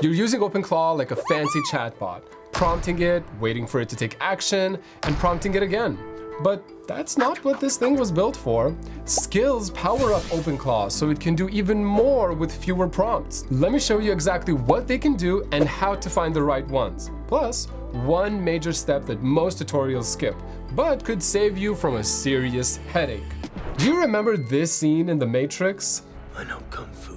You're using OpenClaw like a fancy chatbot, prompting it, waiting for it to take action, and prompting it again. But that's not what this thing was built for. Skills power up OpenClaw so it can do even more with fewer prompts. Let me show you exactly what they can do and how to find the right ones. Plus, one major step that most tutorials skip, but could save you from a serious headache. Do you remember this scene in The Matrix? I know Kung Fu.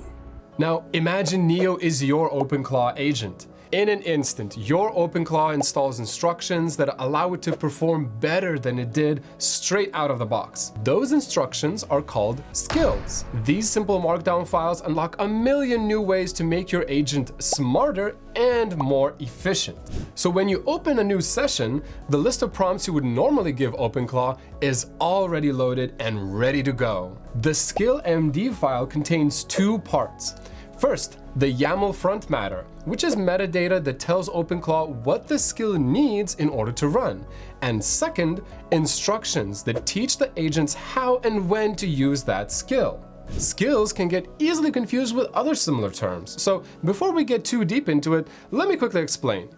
Now, imagine Neo is your OpenClaw agent. In an instant, your OpenClaw installs instructions that allow it to perform better than it did straight out of the box. Those instructions are called skills. These simple markdown files unlock a million new ways to make your agent smarter and more efficient. So when you open a new session, the list of prompts you would normally give OpenClaw is already loaded and ready to go. The skill MD file contains two parts. First, the YAML front matter, which is metadata that tells OpenClaw what the skill needs in order to run. And second, instructions that teach the agents how and when to use that skill. Skills can get easily confused with other similar terms, so before we get too deep into it, let me quickly explain.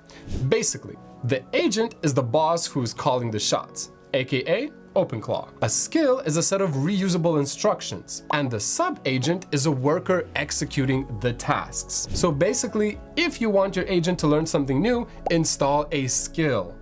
Basically, the agent is the boss who's calling the shots, aka OpenClaw. A skill is a set of reusable instructions, and the sub-agent is a worker executing the tasks. So basically, if you want your agent to learn something new, install a skill.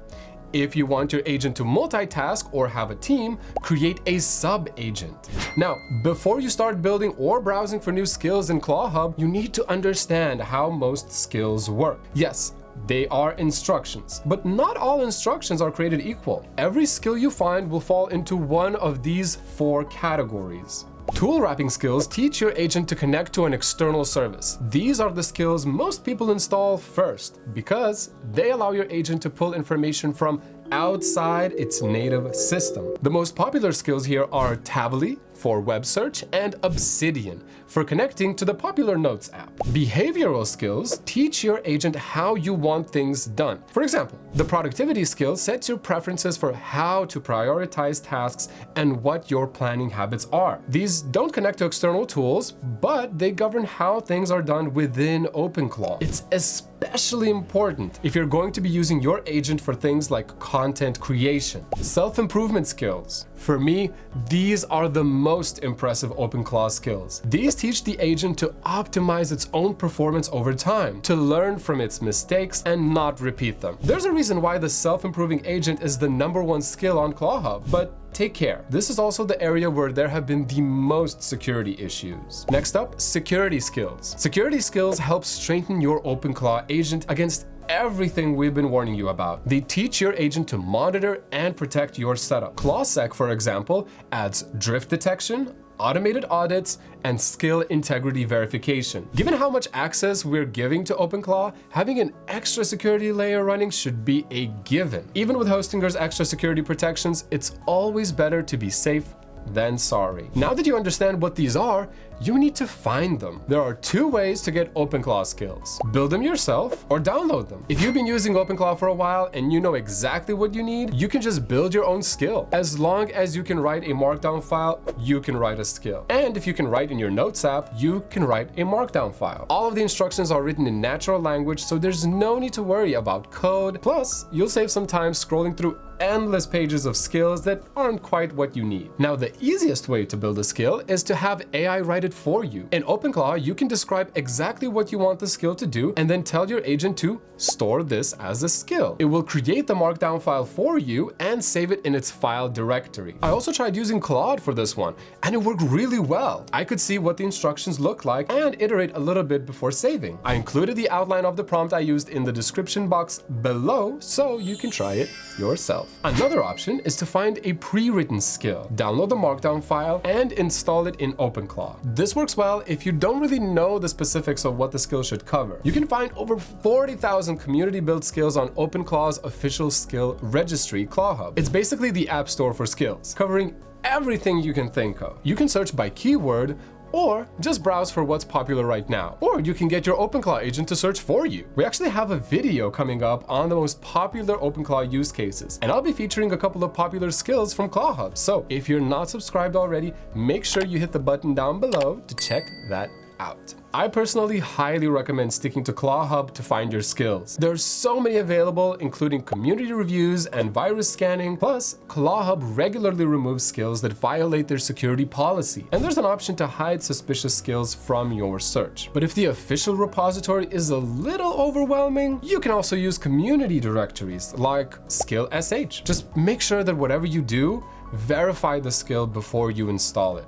If you want your agent to multitask or have a team, create a sub-agent. Now, before you start building or browsing for new skills in ClawHub, you need to understand how most skills work. Yes, they are instructions, but not all instructions are created equal. Every skill you find will fall into one of these four categories. Tool wrapping skills teach your agent to connect to an external service. These are the skills most people install first because they allow your agent to pull information from outside its native system. The most popular skills here are Tably for web search and Obsidian for connecting to the popular Notes app. Behavioral skills teach your agent how you want things done. For example, the productivity skill sets your preferences for how to prioritize tasks and what your planning habits are. These don't connect to external tools, but they govern how things are done within OpenClaw. It's especially important if you're going to be using your agent for things like content creation. Self-improvement skills. For me, these are the most impressive OpenClaw skills. These teach the agent to optimize its own performance over time, to learn from its mistakes and not repeat them. There's a reason why the self-improving agent is the #1 skill on ClawHub, but take care. This is also the area where there have been the most security issues. Next up, security skills. Security skills help strengthen your OpenClaw agent against everything we've been warning you about. They teach your agent to monitor and protect your setup. ClawSec, for example, adds drift detection, automated audits, and skill integrity verification. Given how much access we're giving to OpenClaw, having an extra security layer running should be a given. Even with Hostinger's extra security protections, it's always better to be safe than sorry. Now that you understand what these are, you need to find them. There are two ways to get OpenClaw skills. Build them yourself or download them. If you've been using OpenClaw for a while and you know exactly what you need, you can just build your own skill. As long as you can write a markdown file, you can write a skill. And if you can write in your Notes app, you can write a markdown file. All of the instructions are written in natural language, so there's no need to worry about code. Plus, you'll save some time scrolling through endless pages of skills that aren't quite what you need. Now, the easiest way to build a skill is to have AI write it for you. In OpenClaw, you can describe exactly what you want the skill to do and then tell your agent to store this as a skill. It will create the markdown file for you and save it in its file directory. I also tried using Claude for this one, and it worked really well. I could see what the instructions look like and iterate a little bit before saving. I included the outline of the prompt I used in the description box below, so you can try it yourself. Another option is to find a pre-written skill, download the markdown file, and install it in OpenClaw. This works well if you don't really know the specifics of what the skill should cover. You can find over 40,000 community-built skills on OpenClaw's official skill registry, ClawHub. It's basically the app store for skills, covering everything you can think of. You can search by keyword, or just browse for what's popular right now. Or you can get your OpenClaw agent to search for you. We actually have a video coming up on the most popular OpenClaw use cases, and I'll be featuring a couple of popular skills from ClawHub. So if you're not subscribed already, make sure you hit the button down below to check that out. I personally highly recommend sticking to ClawHub to find your skills. There's so many available, including community reviews and virus scanning. Plus, ClawHub regularly removes skills that violate their security policy. And there's an option to hide suspicious skills from your search. But if the official repository is a little overwhelming, you can also use community directories like Skill.sh. Just make sure that whatever you do, verify the skill before you install it.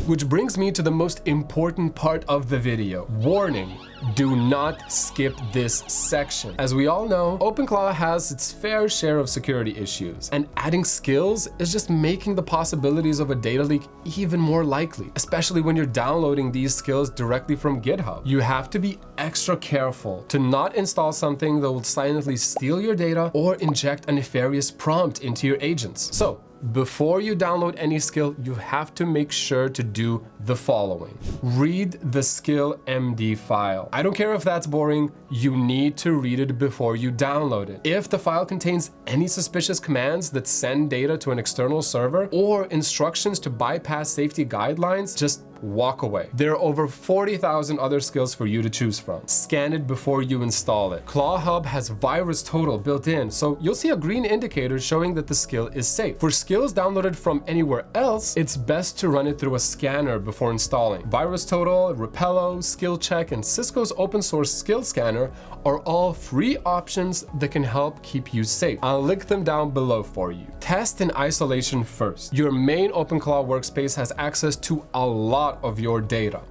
Which brings me to the most important part of the video. Warning, do not skip this section. As we all know, OpenClaw has its fair share of security issues, and adding skills is just making the possibilities of a data leak even more likely, especially when you're downloading these skills directly from GitHub. You have to be extra careful to not install something that will silently steal your data or inject a nefarious prompt into your agents. So, before you download any skill, you have to make sure to do the following. Read the skill MD file. I don't care if that's boring, you need to read it before you download it. If the file contains any suspicious commands that send data to an external server or instructions to bypass safety guidelines, just walk away. There are over 40,000 other skills for you to choose from. Scan it before you install it. ClawHub has virus total built in, so you'll see a green indicator showing that the skill is safe. For skills downloaded from anywhere else, it's best to run it through a scanner before installing. Virus Total, Repello, Skill Check, and Cisco's open source skill scanner are all free options that can help keep you safe. I'll link them down below for you. Test in isolation first. Your main OpenClaw workspace has access to a lot of your data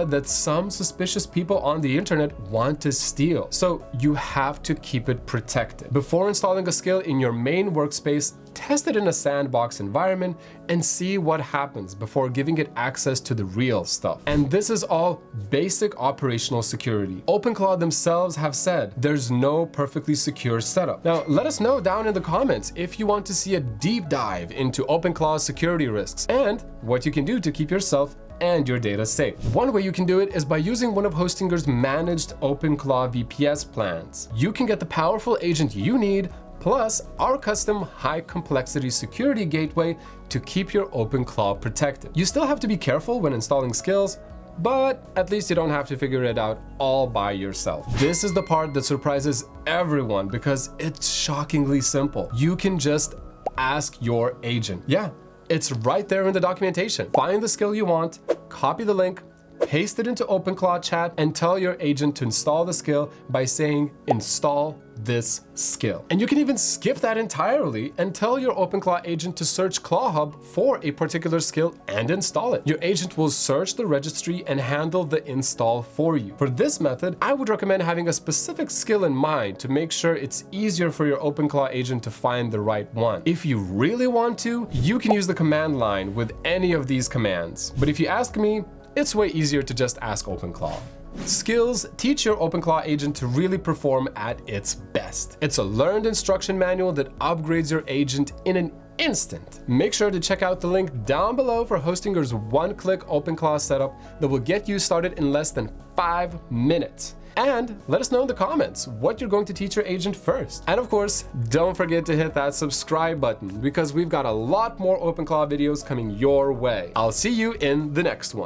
that some suspicious people on the internet want to steal. So you have to keep it protected. Before installing a skill in your main workspace, test it in a sandbox environment and see what happens before giving it access to the real stuff. And this is all basic operational security. OpenClaw themselves have said there's no perfectly secure setup. Now, let us know down in the comments if you want to see a deep dive into OpenClaw's security risks and what you can do to keep yourself and your data safe. One way you can do it is by using one of Hostinger's managed OpenClaw VPS plans. You can get the powerful agent you need, plus our custom high complexity security gateway to keep your OpenClaw protected. You still have to be careful when installing skills, but at least you don't have to figure it out all by yourself. This is the part that surprises everyone because it's shockingly simple. You can just ask your agent. Yeah, it's right there in the documentation. Find the skill you want, copy the link, paste it into OpenClaw chat, and tell your agent to install the skill by saying, install this skill. And you can even skip that entirely and tell your OpenClaw agent to search ClawHub for a particular skill and install it. Your agent will search the registry and handle the install for you. For this method, I would recommend having a specific skill in mind to make sure it's easier for your OpenClaw agent to find the right one. If you really want to, you can use the command line with any of these commands. But if you ask me, it's way easier to just ask OpenClaw. Skills teach your OpenClaw agent to really perform at its best. It's a learned instruction manual that upgrades your agent in an instant. Make sure to check out the link down below for Hostinger's one-click OpenClaw setup that will get you started in less than 5 minutes. And let us know in the comments what you're going to teach your agent first. And of course, don't forget to hit that subscribe button because we've got a lot more OpenClaw videos coming your way. I'll see you in the next one.